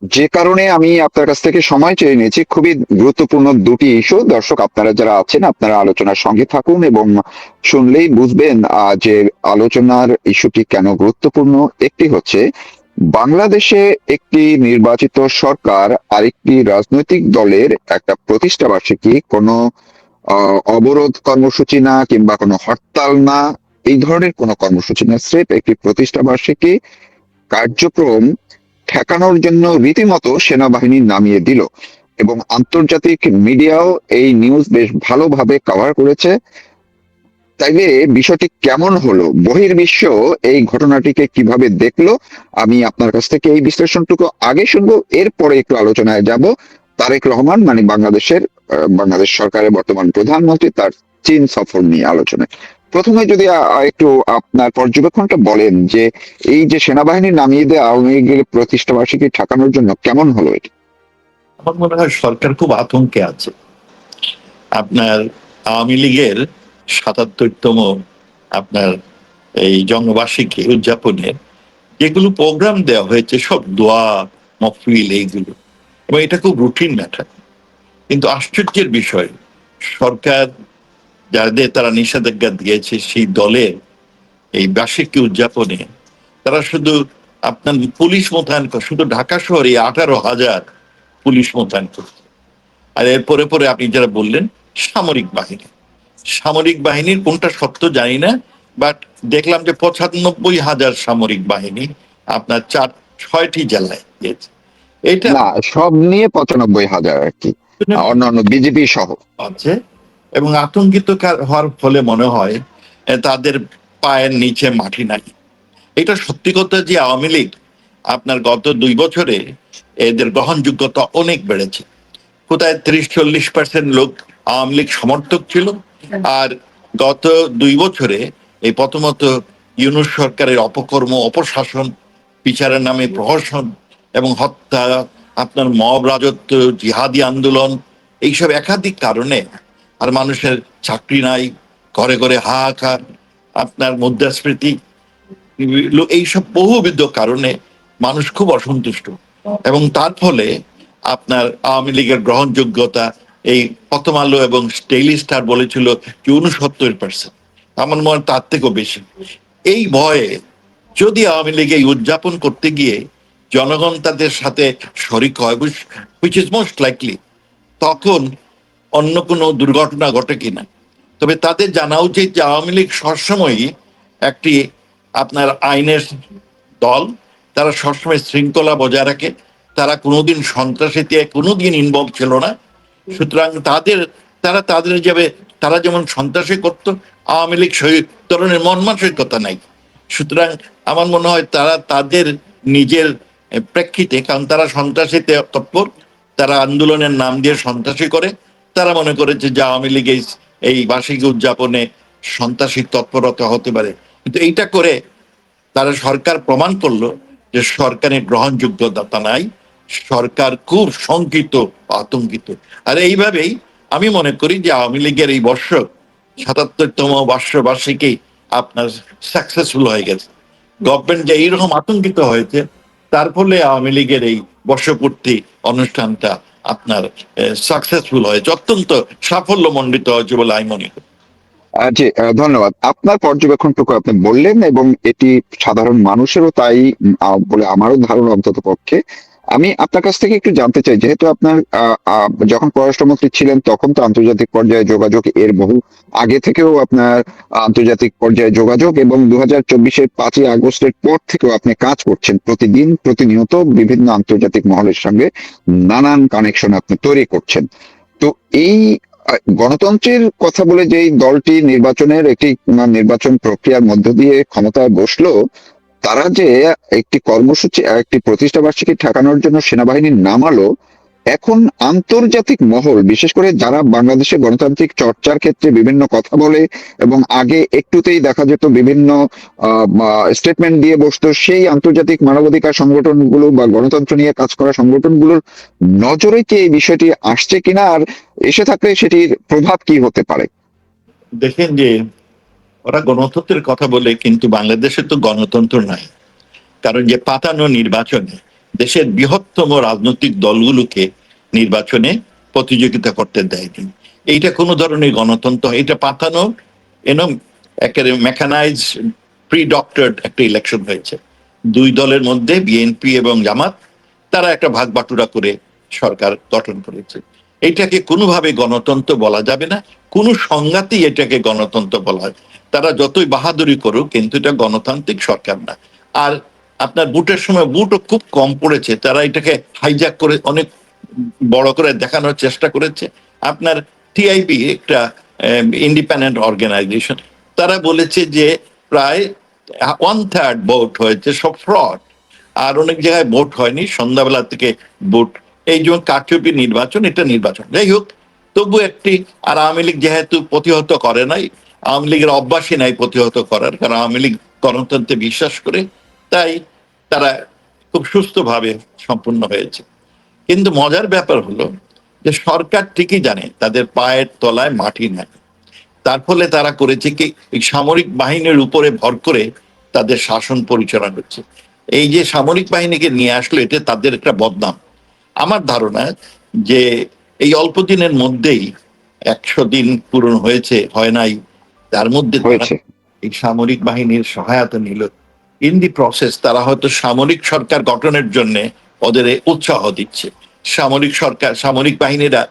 যে কারণে আমি আপনার কাছ থেকে সময় চেয়ে নিয়েছি। খুবই গুরুত্বপূর্ণ দুটি ইস্যু। দর্শক আপনারা যারা আছেন আপনারা আলোচনার সঙ্গে থাকুন এবং শুনলেই বুঝবেন যে আলোচনার ইস্যুটি কেন গুরুত্বপূর্ণ। একটি হচ্ছে বাংলাদেশে একটি নির্বাচিত সরকার আরেকটি রাজনৈতিক দলের একটা প্রতিষ্ঠা বার্ষিকী কোনো অবরোধ কর্মসূচি না কিংবা কোনো হরতাল না, এই ধরনের কোনো কর্মসূচি না, স্রেফ একটি প্রতিষ্ঠা বার্ষিকী কার্যক্রম ঠেকানোর জন্য রীতিমতো সেনাবাহিনী নামিয়ে দিল এবং আন্তর্জাতিক মিডিয়াও এই নিউজ বেশ ভালোভাবে কভার করেছে। তাইলে বিষয়টি কেমন হলো, বহির্বিশ্ব এই ঘটনাটিকে কিভাবে দেখলো, আমি আপনার কাছ থেকে এই বিশ্লেষণটুকু আগে শুনবো, এরপরে একটু আলোচনায় যাব। তারেক রহমান মানে বাংলাদেশ সরকারের বর্তমান প্রধানমন্ত্রী তার চীন সফর নিয়ে আলোচনায়। প্রথমে যদি একটু আপনার পর্যবেক্ষণটা বলেন যে এই যে সেনাবাহিনী নামিয়ে দিয়ে আওয়ামী লীগের প্রতিষ্ঠা বার্ষিকী ঠেকানোর জন্য কেমন হলো এটা? আমার মনে হয় সরকার খুব আতঙ্কে আছে। আপনার আওয়ামী লীগের ৭৭তম আপনার এই জন্মবার্ষিকী উদযাপনের যেগুলো প্রোগ্রাম দেওয়া হয়েছে সব দোয়া মফিল এইগুলো, এবং এটা খুব রুটিন ম্যাটার। কিন্তু আশ্চর্যের বিষয়, সরকার যাদের তারা নিষেধাজ্ঞা দিয়েছে সেই দলের এই বার্ষিকী উদযাপনে তারা শুধু আপনার পুলিশ মোতায়েন করে, শুধু ঢাকা শহরে 18,000 পুলিশ মোতায়েন করছে। আর এরপরে পরে আপনি যারা বললেন সামরিক বাহিনী, সামরিক বাহিনীর কোনটা সত্য জানি না, বাট দেখলাম যে 95,000 সামরিক বাহিনী আপনার 6টি জেলায় গিয়েছে। এটা না, সব নিয়ে 95,000 আর কি, অন্যান্য বিজেপি সহ আছে। এবং আতঙ্কিত হওয়ার ফলে মনে হয় তাদের পায়ের নিচে মাটি নাই। এটা সত্যি কথা যে আওয়ামী লীগ আপনার গত 2 বছরে এদের গ্রহণযোগ্যতা অনেক বেড়েছে। কোথায় 30-40% লোক আওয়ামী লীগ সমর্থক ছিল, আর গত 2 বছরে এই প্রথমত ইউনূস সরকারের অপকর্ম, অপশাসন, বিচারের নামে প্রহসন এবং হত্যা, আপনার মব রাজত্ব, জিহাদি আন্দোলন, এইসব একাধিক কারণে আর মানুষের চাকরি নাই, ঘরে ঘরে হাহাকার, আপনার মুদ্রাস্ফীতি, এইসব বহুবিধ কারণে মানুষ খুব অসন্তুষ্ট। এবং তার ফলে আপনার আওয়ামী লীগের গ্রহণযোগ্যতা, এই প্রথম আলো এবং ডেইলি স্টার বলেছিল যে 69%, আমার মনে হয় তার থেকেও বেশি। এই ভয়ে যদি আওয়ামী লীগ এই উদযাপন করতে গিয়ে জনগণ তাদের সাথে শরিক হয়, হুইচ ইজ মোস্ট লাইকলি, তখন অন্য কোনো দুর্ঘটনা ঘটে কিনা। তবে তাদের জানা উচিত যে আওয়ামী লীগ সবসময়ই একটি আপনার আইনের দল, তারা সবসময় শৃঙ্খলা বজায় রাখে, তারা কোনোদিন সন্ত্রাসীতে কোনোদিন ইনভলভ ছিল না। সুতরাং তাদের যাবে, তারা যেমন সন্ত্রাসী করতো, আওয়ামী লীগ সেই ধরনের মন মানসিকতা নাই। সুতরাং আমার মনে হয় তারা তাদের নিজের প্রেক্ষিতে, কারণ তারা সন্ত্রাসীতে তৎপর, তারা আন্দোলনের নাম দিয়ে সন্ত্রাসী করে, তারা মনে করেছে যে আওয়ামী লীগ এই বার্ষিকী উদযাপনে সন্ত্রাসী তৎপরতা হতে পারে। কিন্তু এইটা করে তারা সরকার প্রমাণ করলো যে সরকারের গ্রহণযোগ্যতা নাই, সরকার খুব শঙ্কিত, আতঙ্কিত। আর এইভাবেই আমি মনে করি যে আওয়ামী লীগের এই বর্ষ ৭৭তম বার্ষিকী আপনার সাকসেসফুল হয়ে গেছে। গভর্নমেন্ট যে এইরকম আতঙ্কিত হয়েছে, তার ফলে আওয়ামী লীগের এই বর্ষপূর্তি অনুষ্ঠানটা আপনার সাকসেসফুল হয়েছে, অত্যন্ত সাফল্যমণ্ডিত হয়েছে বলে আমি মনে করি। জি, ধন্যবাদ। আপনার পর্যবেক্ষণটুকু আপনি বললেন এবং এটি সাধারণ মানুষেরও তাই বলে আমারও ধারণা অন্তত পক্ষে। আমি আপনার কাছ থেকে একটু জানতে চাই, যেহেতু আপনার যখন পররাষ্ট্রমন্ত্রী ছিলেন তখন তো আন্তর্জাতিক পর্যায়ে যোগাযোগ, এর বহু আগে থেকেও আপনার আন্তর্জাতিক পর্যায়ে যোগাযোগ, এবং 2024-এর 5ই আগস্টের পর থেকেও আপনি কাজ করছেন প্রতিদিন প্রতিনিয়ত বিভিন্ন আন্তর্জাতিক মহলের সঙ্গে নানান কানেকশন আপনি তৈরি করছেন। তো এই গণতন্ত্রের কথা বলে যে দলটি নির্বাচনের একটি নির্বাচন প্রক্রিয়ার মধ্য দিয়ে ক্ষমতায় বসলো, তারা যে একটি কর্মসূচি, একটি প্রতিষ্ঠা বার্ষিকী ঠেকানোর জন্য সেনাবাহিনী নামালো, এখন আন্তর্জাতিক মহল, বিশেষ করে যারা বাংলাদেশে গণতান্ত্রিক চর্চার ক্ষেত্রে বিভিন্ন কথা বলে এবং আগে একটুতেই দেখা যেত বিভিন্ন স্টেটমেন্ট দিয়ে বসতো, সেই আন্তর্জাতিক মানবাধিকার সংগঠনগুলো বা গণতন্ত্র নিয়ে কাজ করা সংগঠনগুলোর নজরে কি এই বিষয়টি আসছে কিনা, আর এসে থাকলে সেটির প্রভাব কি হতে পারে? দেখেন যে ওরা গণতন্ত্রের কথা বলে, কিন্তু বাংলাদেশে তো গণতন্ত্র নাই। কারণ যে পাতানো নির্বাচনে দেশের বৃহত্তম রাজনৈতিক দলগুলোকে নির্বাচনে প্রতিযোগিতা করতে দেয়নি। এইটা কোনো ধরনের গণতন্ত্র, এটা পাতানো এরকম একেবারে মেকানাইজ প্রি ডক্টরড একটা ইলেকশন হয়েছে। দুই দলের মধ্যে বিএনপি এবং জামাত তারা একটা ভাগ বাটুরা করে সরকার গঠন করেছে। এইটাকে কোনোভাবে গণতন্ত্র বলা যাবে না, কোনো সংঘাতেই এটাকে গণতন্ত্র বলা হয়। তারা যতই বাহাদুরি করুক, কিন্তু এটা গণতান্ত্রিক সরকার না। আর আপনার ভোটের সময় ভোটও খুব কম পড়েছে, তারা এটাকে হাইজ্যাক করে অনেক বড় করে দেখানোর চেষ্টা করেছে। আপনার টিআইবি একটা ইন্ডিপেন্ডেন্ট অর্গানাইজেশন, তারা বলেছে যে প্রায় 1/3 ভোট হয়েছে সব ফ্রড, আর অনেক জায়গায় ভোট হয়নি, সন্ধ্যাবেলা থেকে ভোট। এই যেমন কারচুপি নির্বাচন, এটা নির্বাচন যাই হোক, তবু একটি। আর আওয়ামী লীগ যেহেতু প্রতিহত করে নাই, আওয়ামী লীগের অভ্যাসই নাই প্রতিহত করার, কারণ আওয়ামী লীগ গণতন্ত্রে বিশ্বাস করে, তাই তারা খুব সুস্থভাবে সম্পূর্ণ হয়েছে। কিন্তু মজার ব্যাপার হলো যে সরকার ঠিকই জানে তাদের পায়ের তলায় মাটি নাই, তার ফলে তারা করেছে কি, এই সামরিক বাহিনীর উপরে ভর করে তাদের শাসন পরিচালনা হচ্ছে। এই যে সামরিক বাহিনীকে নিয়ে আসলো, এটা তাদের একটা বদনাম। আমার ধারণা যে এই অল্প দিনের মধ্যেই 100 দিন পূরণ হয়েছে, হয় নাই, তার মধ্যে তারা হয়েছে। এই সামরিক বাহিনীর সহায়তা নিল। ইন দি প্রসেস তারা হয়তো সামরিক সরকার গঠনের জন্য ওদের উৎসাহ দিচ্ছে। সামরিক সরকার, সামরিক বাহিনীরা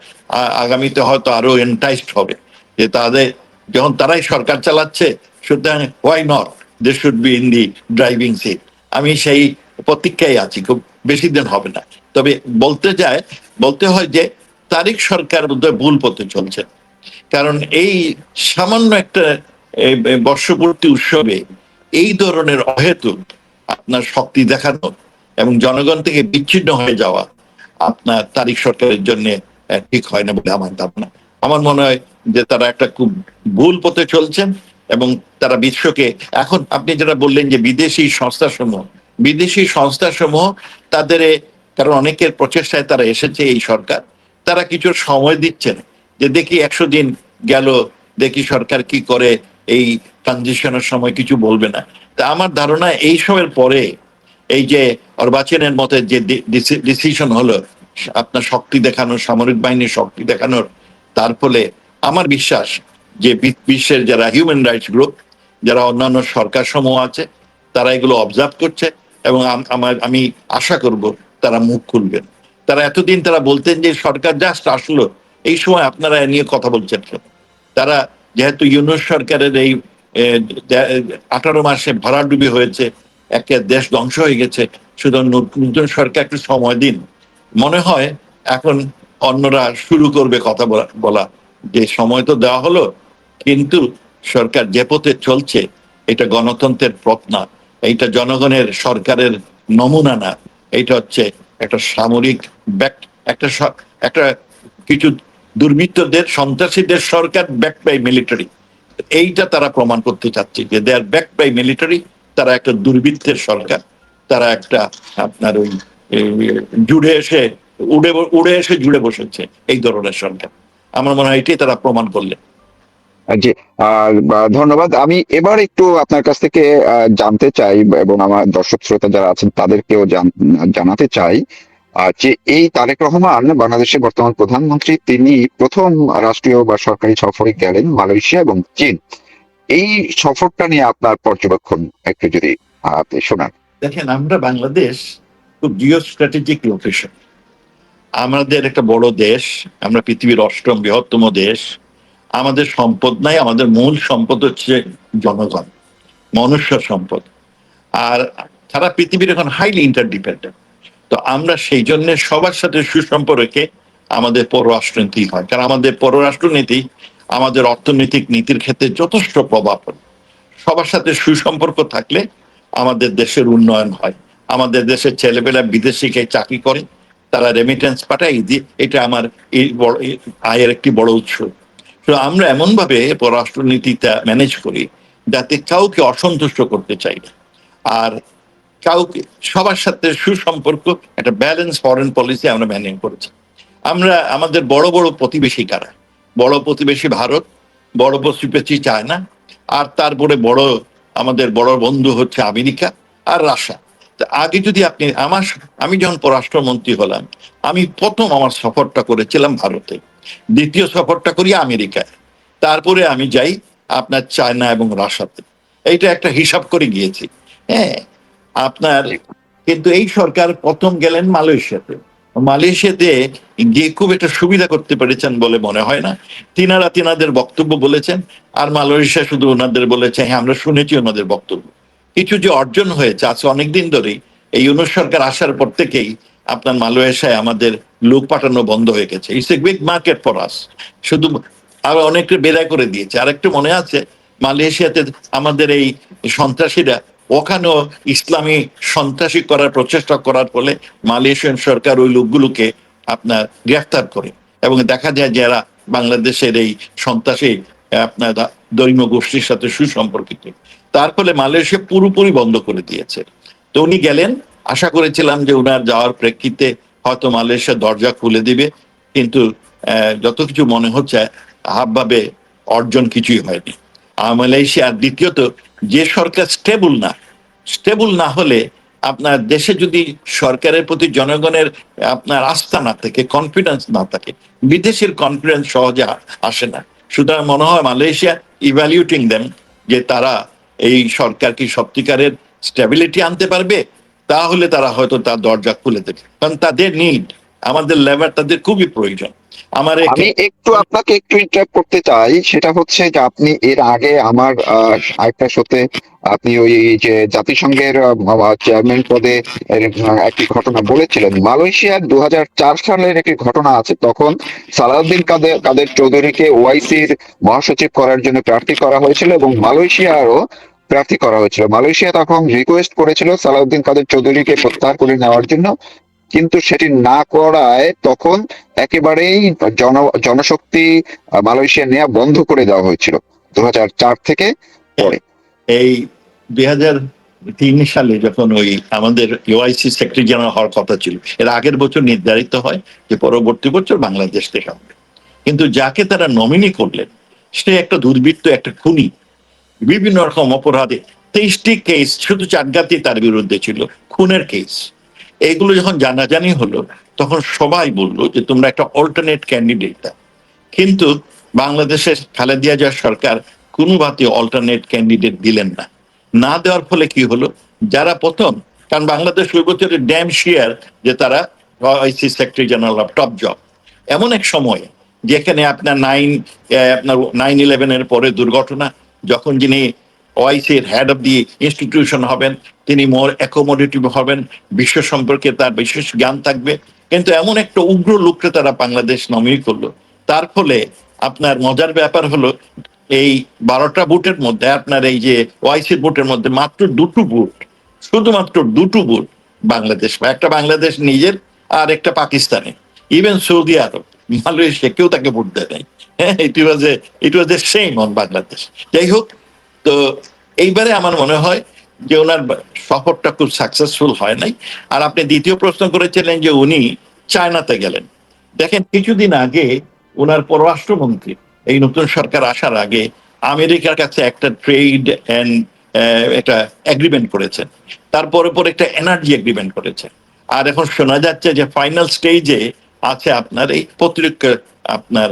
আগামীতে হয়তো আরো এন্টাইসড হবে, যে তাদের যখন তারাই সরকার চালাচ্ছে, সুতরাং why not, they should be in the driving seat. আমি সেই প্রতীক্ষায় আছি, খুব বেশি দিন হবে না। তবে বলতে হয় যে তারিক সরকার বোধহয় ভুল পথে চলছে। কারণ এই সামান্য একটা বর্ষপূর্তি উৎসবে এই ধরনের অহেতুক আপনার শক্তি দেখানো এবং জনগণ থেকে বিচ্ছিন্ন হয়ে যাওয়া আপনার তারিক সরকারের জন্য ঠিক হয় না বলে আমার ধারণা। আমার মনে হয় যে তারা একটা খুব ভুল পথে চলছেন, এবং তারা বিশ্বকে এখন, আপনি যেটা বললেন যে বিদেশি সংস্থাসমূহ তাদের, কারণ অনেকের প্রচেষ্টায় তারা এসেছে এই সরকার, তারা কিছু সময় দিচ্ছেন যে দেখি 100 দিন গেল, দেখি সরকার কি করে, এই ট্রানজিশনের সময় কিছু বলবে না। তা আমার ধারণা এই সময়ের পরে এই যে অর্বাচীনের মতে যে ডিসিশন হলো আপনার শক্তি দেখানোর, সামরিক বাহিনীর শক্তি দেখানোর, তার ফলে আমার বিশ্বাস যে বিশ্বের যারা হিউম্যান রাইটস গ্রুপ, যারা অন্যান্য সরকার সমূহ আছে, তারা এগুলো অবজার্ভ করছে, এবং আমি আশা করব তারা মুখ খুলবেন। তারা এতদিন তারা বলতেন যে সরকার জাস্ট আসলো, এই সময় আপনারা এ নিয়ে কথা বলছেন কেন? তারা যেহেতু ইউনূস সরকারের এই 18 মাসে ভরাডুবি হয়েছে, একে দেশ ধ্বংস হয়ে গেছে, সুতরাং নতুন সরকার একটু সময় দিন। মনে হয় এখন অন্যরা শুরু করবে কথা বলা, যে সময় তো দেওয়া হলো, কিন্তু সরকার যে পথে চলছে এটা গণতন্ত্রের পথ না, এইটা জনগণের সরকারের নমুনা না, এইটা হচ্ছে একটা সামরিক একটা একটা কিছু দুর্বৃত্তদের, সন্ত্রাসীদের সরকার ব্যাক বাই মিলিটারি। এইটা তারা প্রমাণ করতে চাচ্ছে যে দে আর ব্যাক বাই মিলিটারি, তারা একটা দুর্বৃত্তের সরকার, তারা একটা আপনার ওই জুড়ে এসে উড়ে এসে জুড়ে বসেছে এই ধরনের সরকার। আমার মনে হয় এটাই তারা প্রমাণ করলেন। জি। ধন্যবাদ। আমি এবার একটু আপনার কাছ থেকে জানতে চাই, এবং আমার দর্শক শ্রোতা যারা আছেন তাদেরকেও জানাতে চাই যে এই তারেক রহমান বাংলাদেশের বর্তমান প্রধানমন্ত্রী, তিনি প্রথম রাষ্ট্রীয় বা সরকারি সফরে গেলেন মালয়েশিয়া এবং চীন। এই সফরটা নিয়ে আপনার পর্যবেক্ষণ একটু যদি আপনি শোনান। দেখেন, আমরা বাংলাদেশ খুব জিও স্ট্র্যাটেজিক লোকেশন, আমাদের একটা বড় দেশ, আমরা পৃথিবীর 8ম বৃহত্তম দেশ। আমাদের সম্পদ নাই, আমাদের মূল সম্পদ হচ্ছে জনগণ, মনুষ্য সম্পদ। আর সারা পৃথিবীর এখন হাইলি ইন্টারডিপেন্ডেন্ট। তো আমরা সেই জন্য সবার সাথে সুসম্পর্কে আমাদের পররাষ্ট্রনীতি হয়, কারণ আমাদের পররাষ্ট্রনীতি আমাদের অর্থনৈতিক নীতির ক্ষেত্রে যথেষ্ট প্রভাব পড়ে। সবার সাথে সুসম্পর্ক থাকলে আমাদের দেশের উন্নয়ন হয়। আমাদের দেশের ছেলেপেলা বিদেশে গিয়ে চাকরি করে, তারা রেমিটেন্স পাঠায়, এটা আমার এই বড় আয়ের একটি বড় উৎস। তো আমরা এমন ভাবে পররাষ্ট্রনীতিটা ম্যানেজ করি যাতে কাউকে অসন্তুষ্ট করতে চাই না, আর কাউকে, সবার সাথে সুসম্পর্ক, একটা ব্যালেন্স ফরেন পলিসি আমরা মেনটেন করেছি। আমরা আমাদের বড় বড় প্রতিবেশী কারা? বড় প্রতিবেশী ভারত, বড় প্রতিবেশী চায়না, আর তারপরে আমাদের বড় বন্ধু হচ্ছে আমেরিকা আর রাশিয়া। আগে যদি আপনি আমি যখন পররাষ্ট্রমন্ত্রী হলাম, আমি প্রথম আমার সফরটা করেছিলাম ভারতে, দ্বিতীয় সফরটা করি আমেরিকায়, তারপরে আমি যাই আপনার চায়না এবং রাশিয়াতে। এইটা একটা হিসাব করে গিয়েছি। হ্যাঁ, আপনার কিন্তু এই সরকার প্রথম গেলেন মালয়েশিয়াতে। মালয়েশিয়াতে গিয়ে খুব একটা সুবিধা করতে পেরেছেন বলে মনে হয় না। তিনাদের বক্তব্য বলেছেন, আর মালয়েশিয়া শুধু ওনাদের বলেছে হ্যাঁ আমরা শুনেছি ওনাদের বক্তব্য। কিছু যে অর্জন হয়েছে আজকে অনেকদিন ধরেই, এই ইউনূস সরকার আসার পর থেকেই আপনার মালয়েশিয়ায় আমাদের লোক পাঠানো বন্ধ হয়ে গেছে। It's a big market for us. শুধু আবার অনেকটা বেড়া করে দিয়েছে। আরেকটু মনে আছে, মালয়েশিয়াতে আমাদের এই সন্ত্রাসীরা ওখানেও ইসলামী সন্ত্রাসী করার প্রচেষ্টা করার ফলে মালয়েশিয়ান সরকার ওই লোকগুলোকে আপনার গ্রেফতার করে, এবং দেখা যায় যারা বাংলাদেশের এই সন্ত্রাসী আপনার ধর্মীয় গোষ্ঠীর সাথে সুসম্পর্কিত, তার ফলে মালয়েশিয়া পুরোপুরি বন্ধ করে দিয়েছে। তো উনি গেলেন, আশা করেছিলাম যে উনার যাওয়ার প্রেক্ষিতে হয়তো মালয়েশিয়া দরজা খুলে দিবে, কিন্তু যত কিছু মনে হচ্ছে হাবভাবে অর্জন কিছুই হয়নি। আর মালয়েশিয়ার দ্বিতীয়ত, যে সরকার স্টেবল না হলে আপনার দেশে যদি সরকারের প্রতি জনগণের আপনার আস্থা না থাকে, কনফিডেন্স না থাকে, বিদেশের কনফিডেন্স সহজে আসে না। সুতরাং মনে হয় মালয়েশিয়া ইভ্যালুয়েটিং দেম যে তারা এই সরকার কি সত্যিকারের স্টেবিলিটি আনতে পারবে, তাহলে তারা হয়তো তার দরজা খুলে দেবে, কারণ তাদের নিড, আমাদের লেবার তাদের খুবই প্রয়োজন। আমার আমি আপনাকে একটু ইন্টারাপ্ট করতে চাই, সেটা হচ্ছে যে আপনি এর আগে আমার আরেকটা শোতে আপনি ওই যে জাতিসংঘের চেয়ারম্যান পদে একটি ঘটনা বলেছিলেন। মালয়েশিয়ার 2004 সালের একটি ঘটনা আছে, তখন সালাউদ্দিন কাদের চৌধুরীকে ওআইসির মহাসচিব করার জন্য প্রার্থী করা হয়েছিল এবং মালয়েশিয়ারও প্রার্থী করা হয়েছিল। মালয়েশিয়া তখন রিকোয়েস্ট করেছিল সালাউদ্দিন কাদের চৌধুরীকে প্রত্যাহার করে নেওয়ার জন্য, কিন্তু সেটি না করায় তখন একেবারেই জনশক্তি মালয়েশিয়া নেওয়া বন্ধ করে দেওয়া হয়েছিল 2004 থেকে পরে। এই 2003 সালে যখন ওই আমাদের ওআইসি সেক্রেটারি জেনারেল হওয়ার কথা ছিল, এর আগের বছর নির্ধারিত হয় যে পরবর্তী বছর বাংলাদেশ থেকে হবে, কিন্তু যাকে তারা নমিনি করলেন সে একটা দুর্বৃত্ত, একটা খুনি, বিভিন্ন রকম অপরাধে 23টি কেস শুধু চাটগাতি তার বিরুদ্ধে ছিল, খুনের কেস। এইগুলো যখন জানাজানি হলো তখন সবাই বললো যে তোমরা একটা অল্টারনেট ক্যান্ডিডেট দাও, কিন্তু বাংলাদেশের খালেদা জিয়া সরকার কোনো ভাবে অল্টারনেট ক্যান্ডিডেট দিলেন না। না দেওয়ার ফলে কি হলো, যারা প্রথম, কারণ বাংলাদেশ ওই বছরে ড্যাম শিয়ার যে তারা ICC secretary general of top job, এমন এক সময় যেখানে আপনার 9/11-এর পরে দুর্ঘটনা, যখন যিনি ওআইসির হেড অফ দি ইনস্টিটিউশন হবেন তিনি মোর অ্যাকোমোডেটিভ হবেন, বিশ্ব সম্পর্কে তার বিশেষ জ্ঞান থাকবে, কিন্তু এমন একটা উগ্র লোককে তারা বাংলাদেশ নমিনি করলো। তার ফলে আপনার মজার ব্যাপার হলো, এই 12টা ভোটের মধ্যে আপনার এই যে ওআইসির ভোটের মধ্যে মাত্র 2টো ভোট, শুধুমাত্র 2টো ভোট বাংলাদেশ, একটা বাংলাদেশ নিজের আর একটা পাকিস্তানে, ইভেন সৌদি আরব, মালয়েশিয়া কেউ তাকে ভোট দেয় নাই। হ্যাঁ, ইট ওয়াজ এ সেম অন বাংলাদেশ। যাই হোক, তো এইবারে আমার মনে হয় যে ওনার সফরটা খুব সাকসেসফুল হয় নাই। আর আপনি দ্বিতীয় প্রশ্ন করেছিলেন যে উনি চায়নাতে গেলেন। দেখেন, কিছুদিন আগে ওনার পররাষ্ট্রমন্ত্রী এই নতুন সরকার আসার আগে আমেরিকার কাছে একটা ট্রেড এন্ড একটা এগ্রিমেন্ট করেছেন, তারপরে পরে একটা এনার্জি এগ্রিমেন্ট করেছেন, আর এখন শোনা যাচ্ছে যে ফাইনাল স্টেজে আছে আপনার এই প্রতিরক্ষা আপনার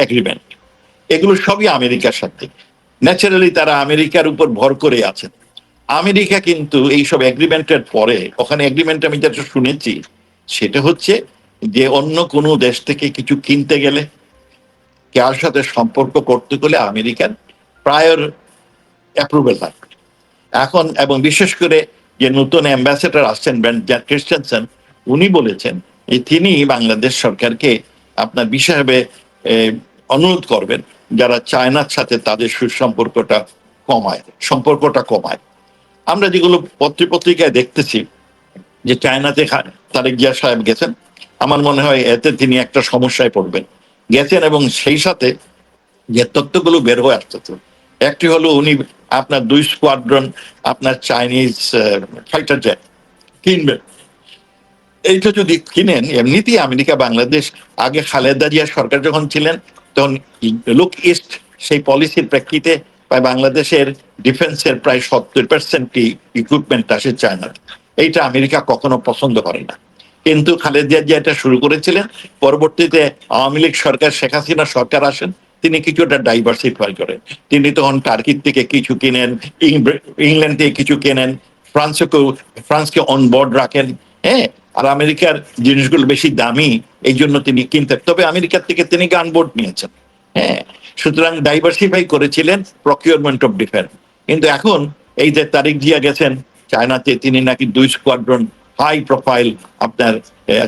এগ্রিমেন্ট। এগুলো সবই আমেরিকার সাথে, ন্যাচারালি তারা আমেরিকার উপর ভর করে আছেন। আমেরিকা কিন্তু এইসব এগ্রিমেন্টের পরে, ওখানে এগ্রিমেন্ট আমি যেটা শুনেছি সেটা হচ্ছে যে অন্য কোনো দেশ থেকে কিছু কিনতে গেলে, কার সাথে সম্পর্ক করতে গেলে আমেরিকান প্রায়র অ্যাপ্রুভেল লাগবে এখন। এবং বিশেষ করে যে নতুন অ্যাম্বাসেডর আসছেন ব্র্যান্ড ক্রিস্টেনসেন, উনি বলেছেন যে তিনি বাংলাদেশ সরকারকে আপনার বিশেষভাবে অনুরোধ করবেন যারা চায়নার সাথে তাদের সম্পর্কটা কমায়। আমরা যেগুলো পত্রিকায় দেখতেছি যে চায়নাতে তারেক জিয়া সাহেব গেছেন, আমার মনে হয় এতে তিনি একটা সমস্যায় পড়বেন, গেছেন। এবং সেই সাথে যে তথ্যগুলো বের হয়ে আসতেছে, একটি হলো উনি আপনার 2 স্কোয়াড্রন আপনার চাইনিজ ফাইটার জেট কিনবেন। এইটা যদি কিনেন, এমনিতেই আমেরিকা বাংলাদেশ আগে খালেদা জিয়া সরকার যখন ছিলেন তখন লুক ইস্ট সেই পলিসির প্রেক্ষিতে প্রায় বাংলাদেশের ডিফেন্সের প্রায় 70% ইকুইপমেন্ট আসে চায়নার। এইটা আমেরিকা কখনো পছন্দ করে না। কিন্তু খালেদা জিয়া এটা শুরু করেছিলেন, পরবর্তীতে আওয়ামী লীগ সরকার, শেখ হাসিনা সরকার আসেন, তিনি কিছুটা ডাইভার্সিফাই করেন। তিনি তখন টার্কির থেকে কিছু কিনেন, ইংল্যান্ড থেকে কিছু কেনেন, ফ্রান্সকে অন বোর্ড রাখেন। হ্যাঁ, আর আমেরিকার জিনিসগুলো বেশি দামি, এই জন্য তিনি কিনতেন। তবে আমেরিকার থেকে তিনি গান বোর্ড নিয়েছেন। হ্যাঁ, সুতরাং ডাইভার্সিফাই করেছিলেন প্রকিউরমেন্ট অফ ডিফেন্স। কিন্তু এখন এই যে তারিক জিয়া গেছেন চায়নাতে, তিনি নাকি 2 স্কোয়াড্রন হাই প্রোফাইল আপনার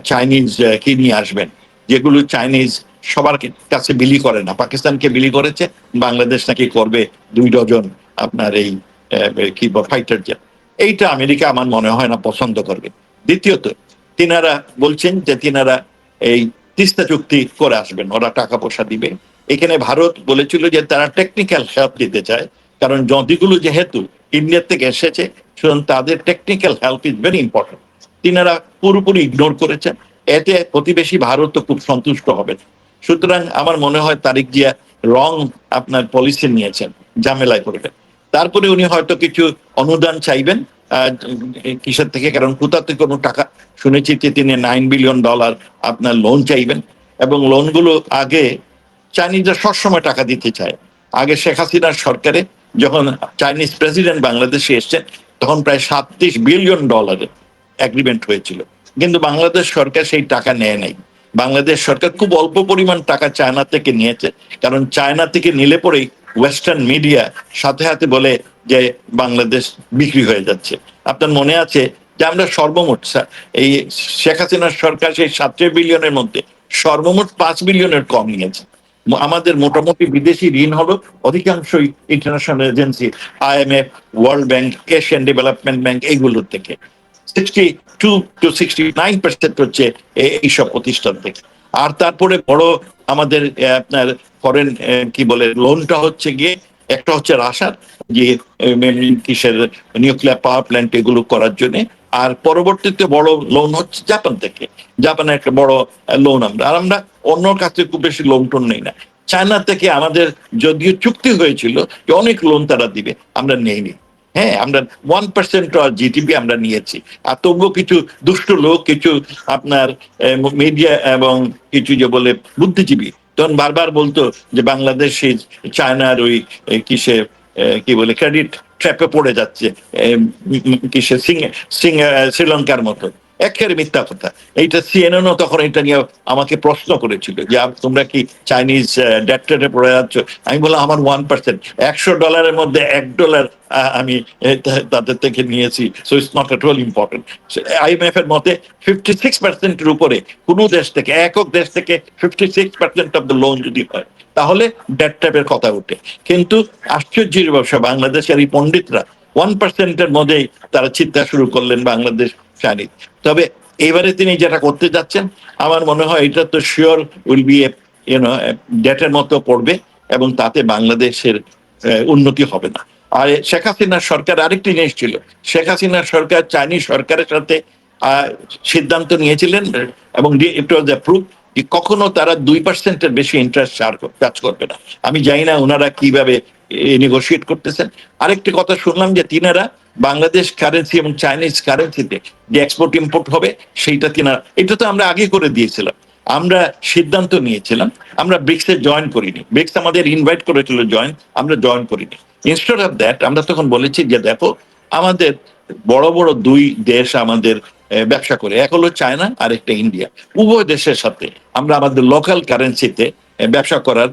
চাইনিজ কি নিয়ে আসবেন, যেগুলো চাইনিজ সবার কাছে বিলি করে না। পাকিস্তানকে বিলি করেছে, বাংলাদেশ নাকি করবে 2 ডজন আপনার এই কি ফাইটার জেট। এইটা আমেরিকা আমার মনে হয় না পছন্দ করবে। দ্বিতীয়ত, তিনারা বলছেন যে তিনারা এই তিস্তা চুক্তি করে আসবেন, ওরা টাকা পয়সা দিবে। এখানে ভারত বলেছিল যে তারা টেকনিক্যাল হেল্প দিতে চায়, কারণ নদীগুলো যেহেতু ইন্ডিয়া থেকে এসেছে, সুতরাং তাদের technical help is very important. তিনারা পুরোপুরি ইগনোর করেছেন। এতে প্রতিবেশী ভারত তো খুব সন্তুষ্ট হবে। সুতরাং আমার মনে হয় তারিক জিয়া রং আপনার পলিসি নিয়েছেন, ঝামেলায় পড়বেন। তারপরে উনি হয়তো কিছু অনুদান চাইবেন কিসের থেকে, কারণ কোথা থেকে কোনো টাকা, শুনেছি যে তিনি $9 বিলিয়ন আপনার লোন চাইবেন। এবং লোনগুলো আগে চাইনিজরা সবসময় টাকা দিতে চায়। আগে শেখ হাসিনার সরকারে যখন চাইনিজ প্রেসিডেন্ট বাংলাদেশে এসছেন, তখন প্রায় $37 বিলিয়ন এগ্রিমেন্ট হয়েছিল, কিন্তু বাংলাদেশ সরকার সেই টাকা নেয় নাই। বাংলাদেশ সরকার খুব অল্প পরিমাণ টাকা চায়না থেকে নিয়েছে, কারণ চায়না থেকে নিলে পরেই ওয়েস্টার্ন মিডিয়া সাথে সাথে বলে যে বাংলাদেশ বিক্রি হয়ে যাচ্ছে। আপনার মনে আছে যে আমরা সর্বমোট এই শেখ হাসিনার সরকার সেই 37 বিলিয়নের মধ্যে সর্বমোট 5 বিলিয়নের কম নিয়েছে। আমাদের মোটামুটি বিদেশি ঋণ হলো অধিকাংশই international agency, IMF, world bank, Asian development bank, এইগুলোর থেকে। 62 to 69% হচ্ছে এইসব প্রতিষ্ঠান থেকে। আর তারপরে বড় আমাদের আপনার ফরেন কি বলে লোনটা হচ্ছে গিয়ে, একটা হচ্ছে রাশার যে কিসের নিউক্লিয়ার পাওয়ার প্ল্যান্ট এগুলো করার জন্য, আর পরবর্তীতে বড় লোন হচ্ছে জাপান থেকে। জাপানের একটা বড় লোন আমরা অন্য কাছে খুব বেশি লোন টোন নেই না। চায়না থেকে আমাদের যদিও চুক্তি হয়েছিল যে অনেক লোন তারা দিবে, আমরা নেইনি। হ্যাঁ, আমরা 1% জিডিপি আমরা নিয়েছি। আর তবুও কিছু দুষ্ট লোক, কিছু আপনার মিডিয়া এবং কিছু যে বলে বুদ্ধিজীবী তখন বারবার বলতো যে বাংলাদেশ চায়নার ওই কিসে কি বলে ক্রেডিট ট্র্যাপে পড়ে যাচ্ছে, কিসে শ্রীলঙ্কার মতো। একেবারে মিথ্যা কথা। এইটা সিএনএনও তখন এটা নিয়ে আমাকে প্রশ্ন করেছিল যে তোমরা কি চাইনিজ ডেট ট্রেডে পড়ে যাচ্ছ। আমি বললাম আমার 1%, $100 মধ্যে $1 আমি তাদের থেকে নিয়েছি, so it's not at all important. IMF এর মতে 56%-এর উপরে কোনো দেশ থেকে, একক দেশ থেকে 56% অফ দ্য লোন যদি হয়, তাহলে ডেট ট্র্যাপের কথা ওঠে। কিন্তু আশ্চর্যের ব্যবসা, বাংলাদেশের এই পণ্ডিতরা 1%-এর মধ্যেই তারা চিন্তা শুরু করলেন বাংলাদেশ চাইনিজ। তবে এবারে তিনি যেটা করতে যাচ্ছেন, আমার মনে হয় এটা তো শিওর উইল বি ডেটের মতো পড়বে, এবং তাতে বাংলাদেশের উন্নতি হবে না। আর শেখ হাসিনার সরকার আরেকটি জিনিস ছিল, শেখ হাসিনার সরকার চাইনিজ সরকারের সাথে সিদ্ধান্ত নিয়েছিলেন, এবং ইট ওয়াজ অ্যাপ্রুভ যে কখনো তারা 2%-এর বেশি ইন্টারেস্ট চার্জ করবে না। আমি জানি না ওনারা কিভাবে নেগোশিয়েট করতেছেন। আরেকটি কথা শুনলাম যে তিনারা বাংলাদেশ কারেন্সি এবং চাইনিজ কারেন্সিতে যে এক্সপোর্ট ইম্পোর্ট হবে সেইটা তিনারা, এটা তো আমরা আগে করে দিয়েছিলাম। আমরা সিদ্ধান্ত নিয়েছিলাম, আমরা ব্রিক্সে জয়েন করিনি। ব্রিক্স আমাদের ইনভাইট করেছিল জয়েন, আমরা জয়েন করিনি। ইনস্টেড অফ দ্যাট আমরা তখন বলেছি যে দেখো, আমাদের বড় বড় 2 দেশ আমাদের ব্যবসা করে, এক হলো চায়না আর একটা ইন্ডিয়া। উভয় দেশের সাথে আমরা আমাদের লোকাল কারেন্সিতে ব্যবসা করার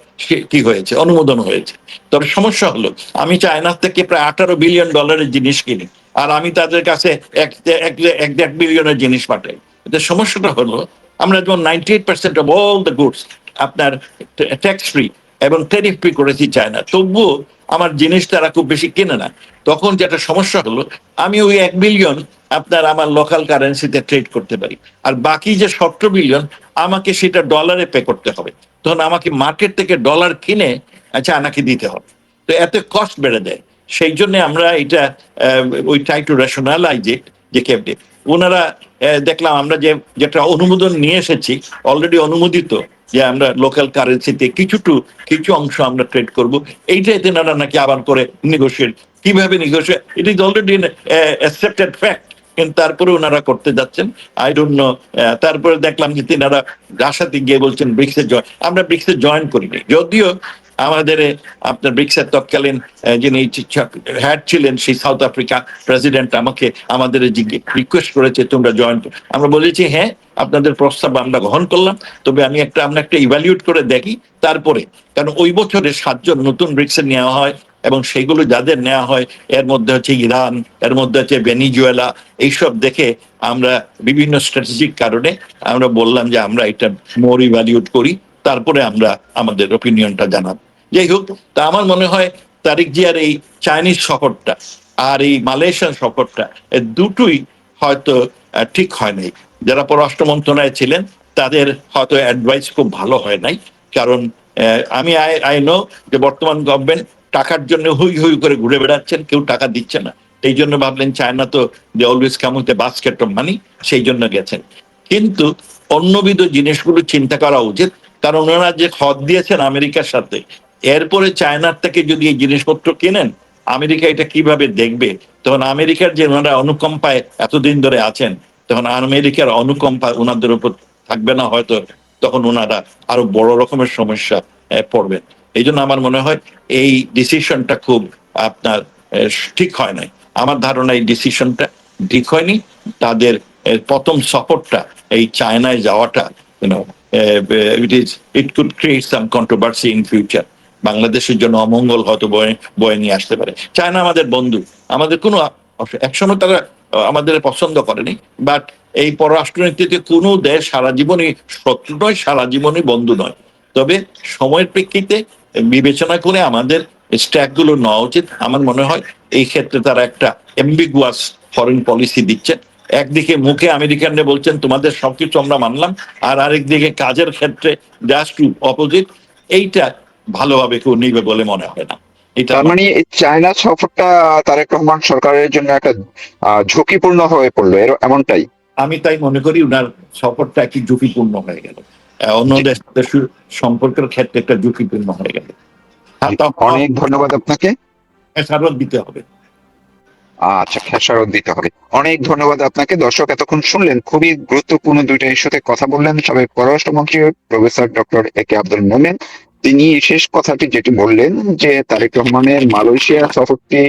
কি হয়েছে, অনুমোদন হয়েছে। তবে সমস্যা হলো আমি চায়নার থেকে প্রায় $18 বিলিয়ন জিনিস কিনি, আর আমি তাদের কাছে 1.5 বিলিয়নের জিনিস পাঠাই। এতে সমস্যাটা হলো আমরা যেমন 98% অফ অল দ্য গুডস আপনার ট্যাক্স ফ্রি এবং ট্যারিফ ফ্রি করেছি চায়না, তবুও আমার জিনিস তারা খুব বেশি কেনে না। তখন যেটা সমস্যা হলো, আমি ওই 1 বিলিয়ন আপনার আমার লোকাল কারেন্সিতে ট্রেড করতে পারি, আর বাকি যে 17 বিলিয়ন আমাকে সেটা ডলারে পে করতে হবে। তখন আমাকে মার্কেট থেকে ডলার কিনে চায়নাকে দিতে হবে, তো এতে কস্ট বেড়ে দেয়। সেই জন্য আমরা এটা ওই ট্রাই টু রেশনালাইজ ইট, যে কেমনি ওনারা দেখলাম আমরা যেটা অনুমোদন নিয়ে এসেছি অলরেডি অনুমোদিত, যে আমরা লোকাল কারেন্সিতে কিছু অংশ আমরা ট্রেড করব, এইটাই তেনারা নাকি আবার করে নেগোশিয়েট। কিভাবে negotiate? It is already accepted fact কিন্তু তারপরে ওনারা করতে যাচ্ছেন, আই ডোন্ট নো। তারপরে দেখলাম যে তিনারা রাশাতে গিয়ে বলছেন ব্রিক্সে জয়েন। আমরা ব্রিক্সে জয়েন করিনি, যদিও আমাদের আপনার ব্রিক্সের তৎকালীন যিনি হেড ছিলেন সেই সাউথ আফ্রিকা প্রেসিডেন্ট আমাকে আমাদের রিকোয়েস্ট করেছে তোমরা জয়েন। আমরা বলেছি হ্যাঁ, আপনাদের প্রস্তাব আমরা গ্রহণ করলাম, তবে আমরা একটা ইভ্যালুয়েট করে দেখি তারপরে। কারণ ওই বছরে 7 জন নতুন ব্রিক্সে নেওয়া হয়, এবং সেইগুলো যাদের নেওয়া হয় এর মধ্যে হচ্ছে ইরান, এর মধ্যে হচ্ছে ভেনিজুয়েলা। এইসব দেখে আমরা বিভিন্ন স্ট্র্যাটেজিক কারণে আমরা বললাম যে আমরা এটা মোর ইভ্যালুয়েট করি, তারপরে আমরা আমাদের ওপিনিয়নটা জানাবো। যাই হোক, তা আমার মনে হয় তারিক জিয়ার এই চাইনিজ সফরটা আর এই মালয়েশিয়ান সফরটা, এই দুটোই হয়তো ঠিক হয় নাই। যারা পররাষ্ট্র মন্ত্রণালয়ে ছিলেন তাদের হয়তো অ্যাডভাইস খুব ভালো হয় নাই। কারণ আমি আই নো যে বর্তমান গভর্নমেন্ট টাকার জন্য হুই হুই করে ঘুরে বেড়াচ্ছেন, কেউ টাকা দিচ্ছে না। এই জন্য ভাবলেন চায়না তো they always come with a basket of money, সেই জন্য গেছেন। কিন্তু অন্যবিধ জিনিসগুলো চিন্তা করা উচিত, কারণ ওনারা যে খত দিয়েছেন আমেরিকার সাথে, এরপরে চায়নার থেকে যদি এই জিনিসপত্র কেনেন, আমেরিকা এটা কিভাবে দেখবে? তখন আমেরিকার যে ওনারা অনুকম্পায় এতদিন ধরে আছেন, তখন আমেরিকার অনুকম্পা ওনাদের উপর থাকবে না হয়তো, তখন ওনারা আরো বড় রকমের সমস্যা পড়বেন। এই জন্য আমার মনে হয় এই ডিসিশনটা খুব আপনার ঠিক হয় নাই। আমার ধারণা এই ডিসিশনটা ঠিক হয়নি। তাদের প্রথম সফরটা এই চায়নায় যাওয়াটা, you know, it could create some controversy in future. বাংলাদেশের জন্য অমঙ্গল হয়তো বয়ে নিয়ে আসতে পারে। চায়না আমাদের বন্ধু, আমাদের কোনো একসময় তারা আমাদের পছন্দ করেনি, বাট এই পররাষ্ট্রনীতিতে কোনো দেশ সারা জীবনই শত্রু নয়, সারা জীবনই বন্ধু নয়। তবে সময়ের প্রেক্ষিতে বিবেচনা করে আমাদের স্ট্যাক গুলো নেওয়া উচিত। আমার মনে হয় এই ক্ষেত্রে তারা একটা এম্বিগুয়াস ফরেন পলিসি দিচ্ছে। একদিকে মুখে আমেরিকানরা বলছেন তোমাদের সবকিছু আমরা মানলাম, আর আরেকদিকে কাজের ক্ষেত্রে জাস্ট অপোজিট। এইটা ভালোভাবে কেউ নিবে বলে মনে হয় না। এটা তার মানে এই চায়না সফরটা তারেক রহমান সরকারের জন্য একটা ঝুঁকিপূর্ণ হয়ে পড়লো, এমনটাই? আমি তাই মনে করি উনার সফরটা একটি ঝুঁকিপূর্ণ হয়ে গেল, অন্য জি, দেশের সম্পর্কের ক্ষেত্রে একটা ঝুঁকিপূর্ণ হয়ে গেল। আর জি, তখন অনেক ধন্যবাদ আপনাকে। খেসারত দিতে হবে। আচ্ছা, খেসারত দিতে হবে। অনেক ধন্যবাদ আপনাকে। দর্শক এতক্ষণ শুনলেন খুবই গুরুত্বপূর্ণ দুইটা ইস্যুতে কথা বললেন সাবেক পররাষ্ট্রমন্ত্রী প্রফেসর ডক্টর এ কে আব্দুল মোমেন। তিনি শেষ কথাটি যেটি বললেন যে তারেক রহমানের মালয়েশিয়া সফরটি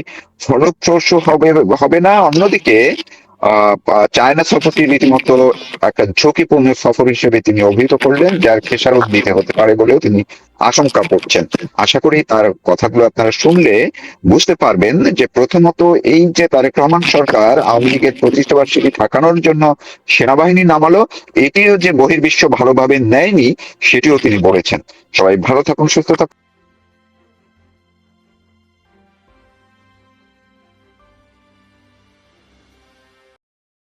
ফলপ্রসূ হবে হবে না, অন্যদিকে চায়না সফরটি রীতিমতো একটা ঝুঁকিপূর্ণ সফর হিসেবে তিনি অভিহিত করলেন, যার খেসারত দিতে হতে পারে বলেও তিনি আশঙ্কা করছেন। আশা করি তার কথাগুলো আপনারা শুনলে বুঝতে পারবেন যে প্রথমত এই যে তারেক রহমান সরকার আওয়ামী লীগের প্রতিষ্ঠা বার্ষিকী ঠেকানোর জন্য সেনাবাহিনী নামালো, এটিও যে বহির্বিশ্ব ভালোভাবে নেয়নি সেটিও তিনি বলেছেন। সবাই ভালো থাকুন, সুস্থ থাকুন।